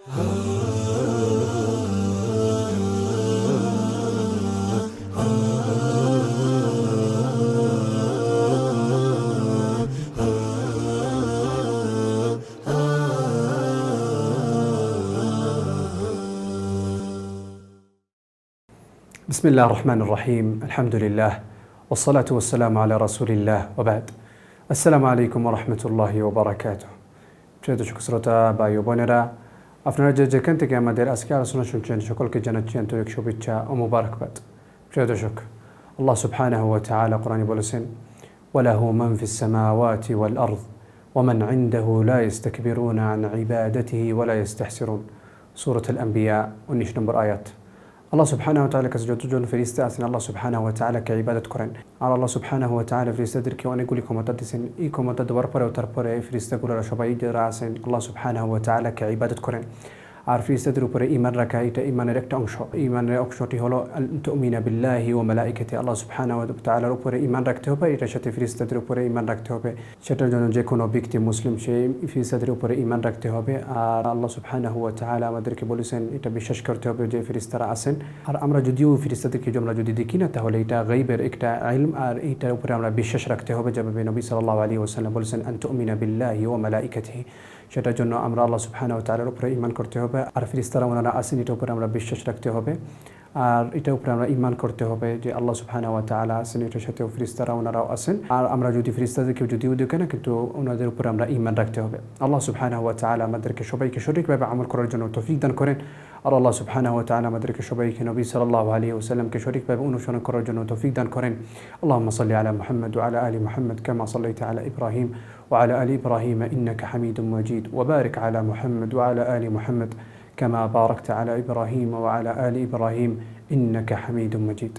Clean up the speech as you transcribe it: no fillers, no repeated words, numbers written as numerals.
بسم الله الرحمن الرحيم. الحمد لله والصلاة والسلام على رسول الله وبعد. السلام عليكم ورحمة الله وبركاته. প্রিয় দর্শক শ্রোতা ভাই ও বোনেরা, আপনারা যেখান থেকে আমাদের আজকে আলোচনা শুনছেন সকলকে জানাচ্ছি আন্তরিক শুভেচ্ছা ও মোবারকবাদ। প্রিয় দর্শক, আল্লাহ সুবহানাহু ওয়া তাআলা কোরআনে বলেছেন, ওয়ালাহু মান ফিস সামাওয়াতি ওয়াল আরদ ওয়া মান ইনদাহু লা ইস্তাকবিরুনা আন ইবাদাতিহি ওয়া লা ইস্তাহসিরুন। সূরাতুল আম্বিয়া 19 নম্বর আয়াত। আল্লাহ সুবহানাহু ওয়া তাআলার কাছে যতজন ফেরেশতা আছেন আল্লাহ সুবহানাহু ওয়া তাআলাকে ইবাদত করেন। আর আল্লাহ সুবহানাহু ওয়া তাআলা ফেরেশতাদেরকে অনেকগুলি ক্ষমতা দিয়েছেন। এই ক্ষমতা দেওয়ার পরেও তারপরে ফেরেশতাগুলোরা সবাই যারা আছেন আল্লাহ সুবহানাহু ওয়া তাআলাকে ইবাদত করেন। আর ফেরেশতাদের উপরে ঈমান রাখা এটা ঈমানের একটা অংশ। ঈমানের অংশটি হলো তুমিনা বিল্লাহি ওয়া মালাইকাতি। আল্লাহ সুবহানাহু ওয়া তাআলার উপরে ঈমান রাখতে হবে, এটার সাথে ফেরেশতাদের উপরে ঈমান রাখতে হবে। সেটার জন্য যে কোনো ব্যক্তি মুসলিম সেই ফেরেশতাদের উপরে ঈমান রাখতে হবে। আর আল্লাহ সুবহানাহু ওয়া তাআলা আমাদেরকে বলেছেন এটা বিশ্বাস করতে হবে যে ফেরেশতারা আছেন। আর আমরা যদিও ফেরেশতাদেরকে আমরা যদি দেখি না, তাহলে এটা গায়বের একটা ইলম, আর এইটার উপরে আমরা বিশ্বাস রাখতে হবে। যেভাবে নবী সাল্লাল্লাহু আলাইহি ওয়াসাল্লাম বলেছেন আন তুমিনা বিল্লাহি ওয়া মালাইকাতিহি। সেটার জন্য আমরা আল্লাহ সুবহানাহু ওয়া তাআলার উপরে ঈমান করতে হবে। আর ফেরেশতারা ওনারা আছেন এটার উপরে আমরা বিশ্বাস রাখতে হবে। আর এটার উপরে আমরা ঈমান করতে হবে যে আল্লাহ সুবহানাহু ওয়া তাআলা আছেন, এটার সাথেও ফেরেশতারা ওনারাও আছেন। আর আমরা যদি ফেরেশতাদেরকে যদিও দেখি না, কিন্তু ওনাদের উপরে আমরা ঈমান রাখতে হবে। আল্লাহ সুবহানাহু ওয়া তাআলা আমাদেরকে সবাইকে সঠিকভাবে আমল করার জন্য তৌফিক দান করেন। আর আল্লাহ সুবহানাহু ওয়া তাআলা আমাদেরকে সবাইকে নবী সাল্লাল্লাহু আলাইহি ওয়াসাল্লামকে সঠিকভাবে অনুসরণ করার জন্য তৌফিক দান করেন। আল্লাহুম্মা সাল্লি আলা মুহাম্মদ ওয়া আলা আলি মুহাম্মদ কামা সাল্লাইতা আলা ইব্রাহিম ওয়া আলা আলি ইব্রাহিম ইন্নাকা হামিদুম মাজিদ ওয়া বারিক আলা মুহাম্মদ ওয়া আলা আলি মুহাম্মদ كما باركت على إبراهيم وعلى آل إبراهيم إنك حميد مجيد.